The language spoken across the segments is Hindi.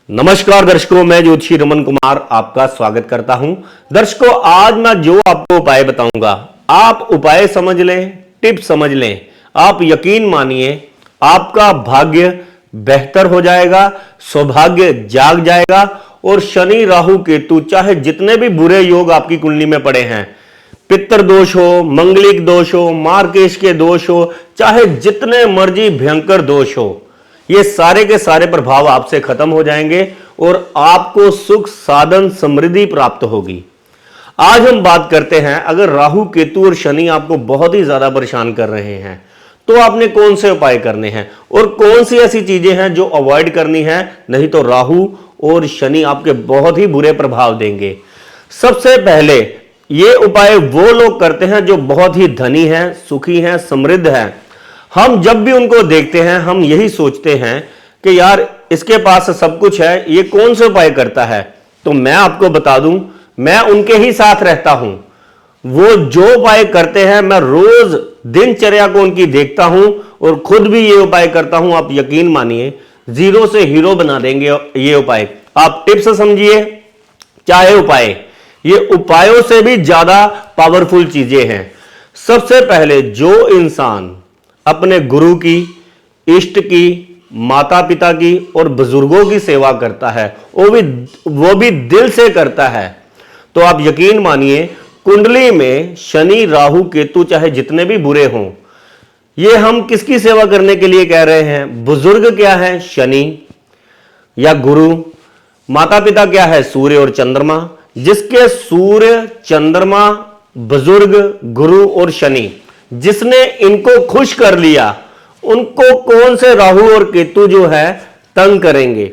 नमस्कार दर्शकों, मैं ज्योतिषी रमन कुमार आपका स्वागत करता हूं। दर्शकों, आज मैं जो आपको उपाय बताऊंगा, आप उपाय समझ लें, टिप्स समझ लें, आप यकीन मानिए आपका भाग्य बेहतर हो जाएगा, सौभाग्य जाग जाएगा और शनि राहु केतु चाहे जितने भी बुरे योग आपकी कुंडली में पड़े हैं, पितृ दोष हो, मंगलिक दोष हो, मार्केश के दोष हो, चाहे जितने मर्जी भयंकर दोष हो, ये सारे के सारे प्रभाव आपसे खत्म हो जाएंगे और आपको सुख साधन समृद्धि प्राप्त होगी। आज हम बात करते हैं, अगर राहु केतु और शनि आपको बहुत ही ज्यादा परेशान कर रहे हैं तो आपने कौन से उपाय करने हैं और कौन सी ऐसी चीजें हैं जो अवॉइड करनी है, नहीं तो राहु और शनि आपके बहुत ही बुरे प्रभाव देंगे। सबसे पहले ये उपाय वो लोग करते हैं जो बहुत ही धनी हैं, सुखी हैं, समृद्ध हैं। हम जब भी उनको देखते हैं हम यही सोचते हैं कि यार इसके पास सब कुछ है, ये कौन से उपाय करता है। तो मैं आपको बता दूं, मैं उनके ही साथ रहता हूं। वो जो उपाय करते हैं मैं रोज दिनचर्या को उनकी देखता हूं और खुद भी ये उपाय करता हूं। आप यकीन मानिए जीरो से हीरो बना देंगे ये उपाय। आप टिप्स समझिए चाहे उपाय, ये उपायों से भी ज्यादा पावरफुल चीजें हैं। सबसे पहले जो इंसान अपने गुरु की, इष्ट की, माता पिता की और बुजुर्गों की सेवा करता है, वो भी दिल से करता है, तो आप यकीन मानिए कुंडली में शनि राहु केतु चाहे जितने भी बुरे हों, ये हम किसकी सेवा करने के लिए कह रहे हैं। बुजुर्ग क्या है, शनि या गुरु। माता पिता क्या है, सूर्य और चंद्रमा। जिसके सूर्य, चंद्रमा, बुजुर्ग, गुरु और शनि, जिसने इनको खुश कर लिया, उनको कौन से राहु और केतु जो है तंग करेंगे।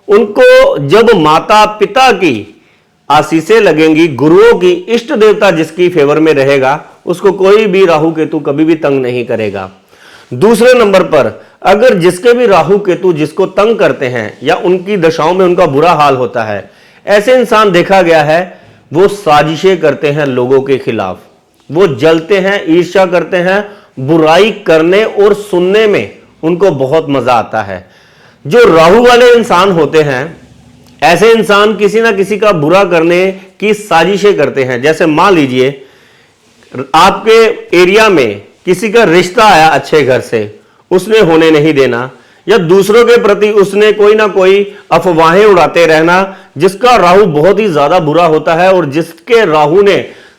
उनको जब माता पिता की आशीषें लगेंगी, गुरुओं की, इष्ट देवता जिसकी फेवर में रहेगा, उसको कोई भी राहु केतु कभी भी तंग नहीं करेगा। दूसरे नंबर पर अगर जिसके भी राहु केतु जिसको तंग करते हैं या उनकी दशाओं में उनका बुरा हाल होता है, ऐसे इंसान देखा गया है वो साजिशें करते हैं लोगों के खिलाफ, वो जलते हैं, ईर्ष्या करते हैं, बुराई करने और सुनने में उनको बहुत मजा आता है। जो राहु वाले इंसान होते हैं, ऐसे इंसान किसी ना किसी का बुरा करने की साजिशें करते हैं। जैसे मान लीजिए आपके एरिया में किसी का रिश्ता आया अच्छे घर से, उसने होने नहीं देना, या दूसरों के प्रति उसने कोई ना कोई अफवाहें उड़ाते रहना, जिसका राहु बहुत ही ज्यादा बुरा होता है और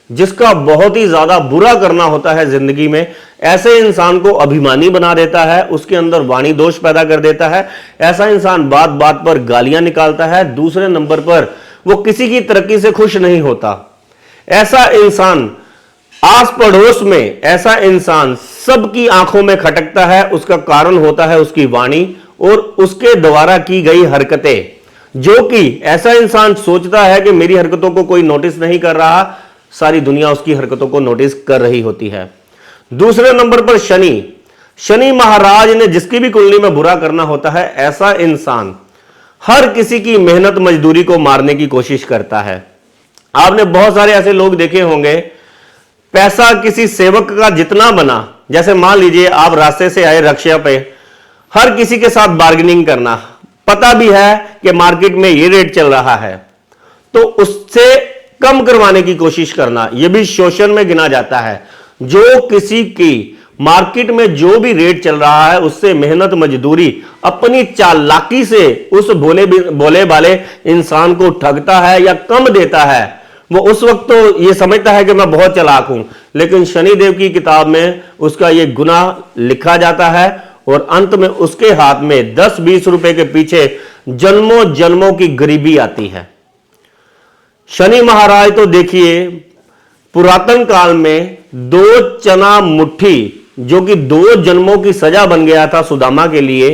जिसका बहुत ही ज्यादा बुरा करना होता है जिंदगी में, ऐसे इंसान को अभिमानी बना देता है, उसके अंदर वाणी दोष पैदा कर देता है। ऐसा इंसान बात बात पर गालियां निकालता है। दूसरे नंबर पर वो किसी की तरक्की से खुश नहीं होता। ऐसा इंसान आस पड़ोस में, ऐसा इंसान सबकी आंखों में खटकता है। उसका कारण होता है उसकी वाणी और उसके द्वारा की गई हरकतें, जो कि ऐसा इंसान सोचता है कि मेरी हरकतों को कोई नोटिस नहीं कर रहा, सारी दुनिया उसकी हरकतों को नोटिस कर रही होती है। दूसरे नंबर पर शनि महाराज ने जिसकी भी कुंडली में बुरा करना होता है, ऐसा इंसान हर किसी की मेहनत मजदूरी को मारने की कोशिश करता है। आपने बहुत सारे ऐसे लोग देखे होंगे, पैसा किसी सेवक का जितना बना, जैसे मान लीजिए आप रास्ते से आए रिक्शा पे, हर किसी के साथ बार्गेनिंग करना, पता भी है कि मार्केट में ये रेट चल रहा है तो उससे कम करवाने की कोशिश करना, यह भी शोषण में गिना जाता है। जो किसी की मार्केट में जो भी रेट चल रहा है उससे मेहनत मजदूरी अपनी चालाकी से उस भोले भाले इंसान को ठगता है या कम देता है, वो उस वक्त तो ये समझता है कि मैं बहुत चालाक हूं, लेकिन शनिदेव की किताब में उसका ये गुनाह लिखा जाता है और अंत में उसके हाथ में 10-20 रुपए के पीछे जन्मों जन्मों की गरीबी आती है। शनि महाराज तो देखिए पुरातन काल में 2 चना मुट्ठी, जो कि 2 जन्मों की सजा बन गया था सुदामा के लिए,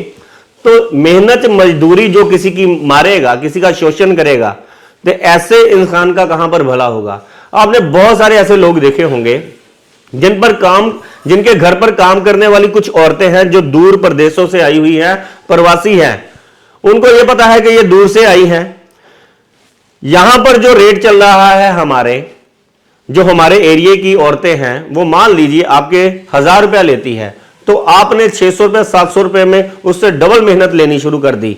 तो मेहनत मजदूरी जो किसी की मारेगा, किसी का शोषण करेगा, तो ऐसे इंसान का कहां पर भला होगा। आपने बहुत सारे ऐसे लोग देखे होंगे जिनके घर पर काम करने वाली कुछ औरतें हैं जो दूर प्रदेशों से आई हुई हैं, प्रवासी हैं। उनको यह पता है कि ये दूर से आई हैं, यहां पर जो रेट चल रहा है हमारे एरिया की औरतें हैं, वो मान लीजिए आपके 1000 रुपया लेती है, तो आपने 600 रुपया 700 रुपये में उससे डबल मेहनत लेनी शुरू कर दी।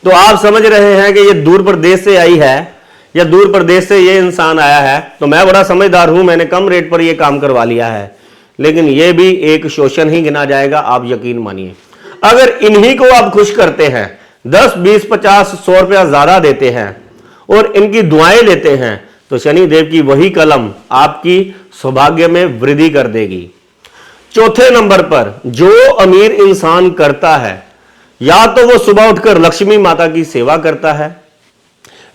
तो आप समझ रहे हैं कि ये दूर प्रदेश से आई है या दूर प्रदेश से ये इंसान आया है, तो मैं बड़ा समझदार हूं, मैंने कम रेट पर ये काम करवा लिया है। लेकिन ये भी एक शोषण ही गिना जाएगा, आप यकीन मानिए। अगर इन्हीं को आप खुश करते हैं, 10, 20, 50, 100 रुपया ज्यादा देते हैं और इनकी दुआएं लेते हैं, तो शनि देव की वही कलम आपकी सौभाग्य में वृद्धि कर देगी। चौथे नंबर पर जो अमीर इंसान करता है, या तो वो सुबह उठकर लक्ष्मी माता की सेवा करता है,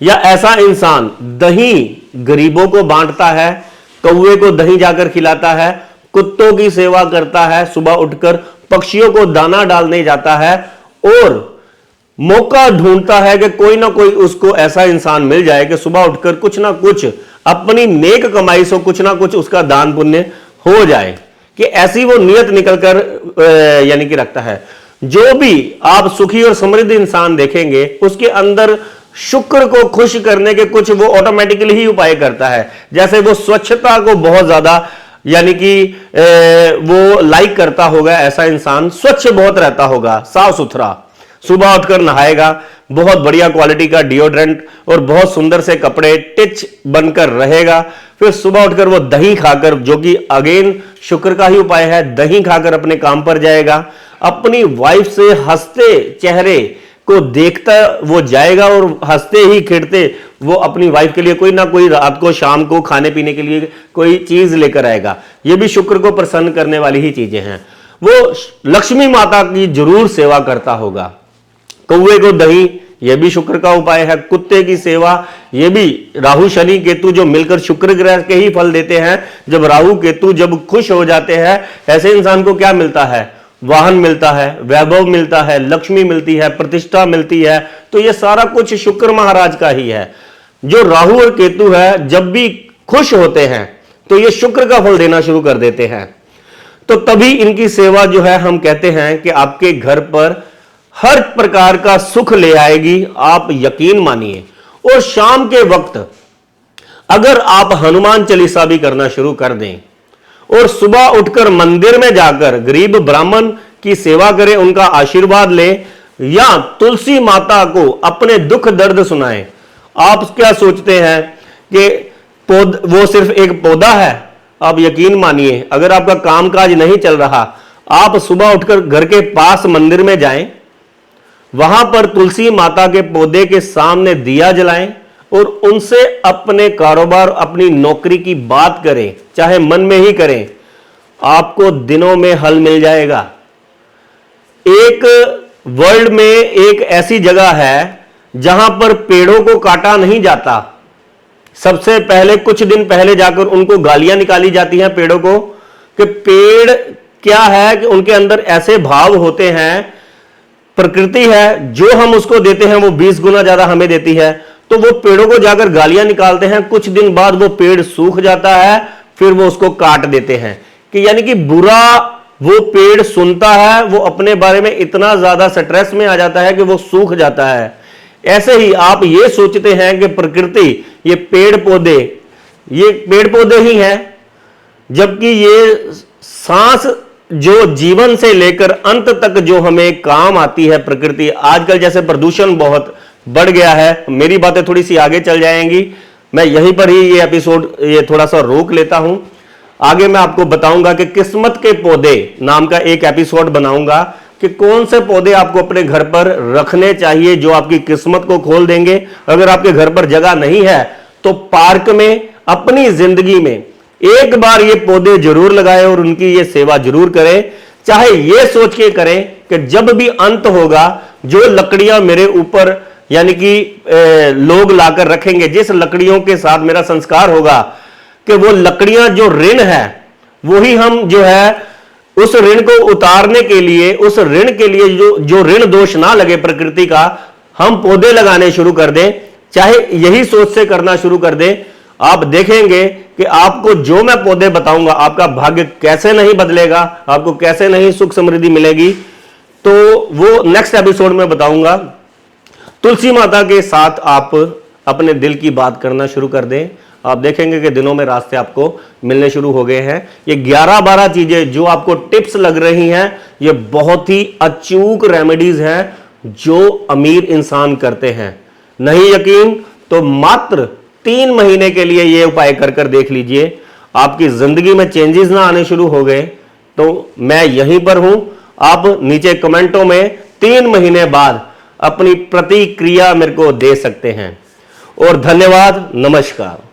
या ऐसा इंसान दही गरीबों को बांटता है, कौवे को दही जाकर खिलाता है, कुत्तों की सेवा करता है, सुबह उठकर पक्षियों को दाना डालने जाता है और मौका ढूंढता है कि कोई ना कोई उसको ऐसा इंसान मिल जाए कि सुबह उठकर कुछ ना कुछ अपनी नेक कमाई से कुछ ना कुछ उसका दान पुण्य हो जाए, कि ऐसी वो नियत निकलकर यानी कि रखता है। जो भी आप सुखी और समृद्ध इंसान देखेंगे, उसके अंदर शुक्र को खुश करने के कुछ वो ऑटोमेटिकली ही उपाय करता है। जैसे वो स्वच्छता को बहुत ज्यादा यानी कि वो लाइक करता होगा, ऐसा इंसान स्वच्छ बहुत रहता होगा, साफ सुथरा, सुबह उठकर नहाएगा, बहुत बढ़िया क्वालिटी का डिओड्रेंट और बहुत सुंदर से कपड़े टिच बनकर रहेगा, फिर सुबह उठकर वो दही खाकर, जो कि अगेन शुक्र का ही उपाय है, दही खाकर अपने काम पर जाएगा, अपनी वाइफ से हंसते चेहरे को देखता वो जाएगा और हंसते ही खिड़ते वो अपनी वाइफ के लिए कोई ना कोई रात को शाम को खाने पीने के लिए कोई चीज लेकर आएगा। ये भी शुक्र को प्रसन्न करने वाली ही चीजें हैं। वो लक्ष्मी माता की जरूर सेवा करता होगा। कौवे को दही, यह भी शुक्र का उपाय है। कुत्ते की सेवा, यह भी राहु शनि केतु जो मिलकर शुक्र ग्रह के ही फल देते हैं। जब राहु केतु जब खुश हो जाते हैं, ऐसे इंसान को क्या मिलता है? वाहन मिलता है, वैभव मिलता है, लक्ष्मी मिलती है, प्रतिष्ठा मिलती है। तो यह सारा कुछ शुक्र महाराज का ही है। जो राहु और केतु है, जब भी खुश होते हैं तो ये शुक्र का फल देना शुरू कर देते हैं। तो तभी इनकी सेवा जो है, हम कहते हैं कि आपके घर पर हर प्रकार का सुख ले आएगी, आप यकीन मानिए। और शाम के वक्त अगर आप हनुमान चालीसा भी करना शुरू कर दें और सुबह उठकर मंदिर में जाकर गरीब ब्राह्मण की सेवा करें, उनका आशीर्वाद लें, या तुलसी माता को अपने दुख दर्द सुनाएं। आप क्या सोचते हैं कि वो सिर्फ एक पौधा है? आप यकीन मानिए, अगर आपका कामकाज नहीं चल रहा, आप सुबह उठकर घर के पास मंदिर में जाएं, वहां पर तुलसी माता के पौधे के सामने दिया जलाएं और उनसे अपने कारोबार, अपनी नौकरी की बात करें, चाहे मन में ही करें, आपको दिनों में हल मिल जाएगा। एक वर्ल्ड में एक ऐसी जगह है जहां पर पेड़ों को काटा नहीं जाता। सबसे पहले कुछ दिन पहले जाकर उनको गालियां निकाली जाती हैं पेड़ों को, कि पेड़ क्या है कि उनके अंदर ऐसे भाव होते हैं, प्रकृति है, जो हम उसको देते हैं वो 20 गुना ज्यादा हमें देती है। तो वो पेड़ों को जाकर गालियां निकालते हैं, कुछ दिन बाद वो पेड़ सूख जाता है, फिर वो उसको काट देते हैं। कि यानी कि बुरा वो पेड़ सुनता है, वो अपने बारे में इतना ज्यादा स्ट्रेस में आ जाता है कि वो सूख जाता है। ऐसे ही आप ये सोचते हैं कि प्रकृति, ये पेड़ पौधे ही हैं, जबकि ये सांस जो जीवन से लेकर अंत तक जो हमें काम आती है प्रकृति। आजकल जैसे प्रदूषण बहुत बढ़ गया है, मेरी बातें थोड़ी सी आगे चल जाएंगी, मैं यहीं पर ही ये एपिसोड ये थोड़ा सा रोक लेता हूं। आगे मैं आपको बताऊंगा कि किस्मत के पौधे नाम का एक एपिसोड बनाऊंगा कि कौन से पौधे आपको अपने घर पर रखने चाहिए जो आपकी किस्मत को खोल देंगे। अगर आपके घर पर जगह नहीं है तो पार्क में अपनी जिंदगी में एक बार ये पौधे जरूर लगाएं और उनकी ये सेवा जरूर करें। चाहे ये सोच के करें कि जब भी अंत होगा, जो लकड़ियां मेरे ऊपर यानी कि लोग लाकर रखेंगे, जिस लकड़ियों के साथ मेरा संस्कार होगा, कि वो लकड़ियां जो ऋण है, वही हम जो है उस ऋण को उतारने के लिए, उस ऋण के लिए जो ऋण दोष ना लगे प्रकृति का, हम पौधे लगाने शुरू कर दें। चाहे यही सोच से करना शुरू कर दें, आप देखेंगे कि आपको जो मैं पौधे बताऊंगा, आपका भाग्य कैसे नहीं बदलेगा, आपको कैसे नहीं सुख समृद्धि मिलेगी। तो वो नेक्स्ट एपिसोड में बताऊंगा। तुलसी माता के साथ आप अपने दिल की बात करना शुरू कर दें, आप देखेंगे कि दिनों में रास्ते आपको मिलने शुरू हो गए हैं। ये 11-12 चीजें जो आपको टिप्स लग रही हैं, ये बहुत ही अचूक रेमेडीज हैं, जो अमीर इंसान करते हैं। नहीं यकीन तो मात्र 3 महीने के लिए यह उपाय कर कर देख लीजिए। आपकी जिंदगी में चेंजेस ना आने शुरू हो गए तो मैं यहीं पर हूं। आप नीचे कमेंटों में 3 महीने बाद अपनी प्रतिक्रिया मेरे को दे सकते हैं। और धन्यवाद, नमस्कार।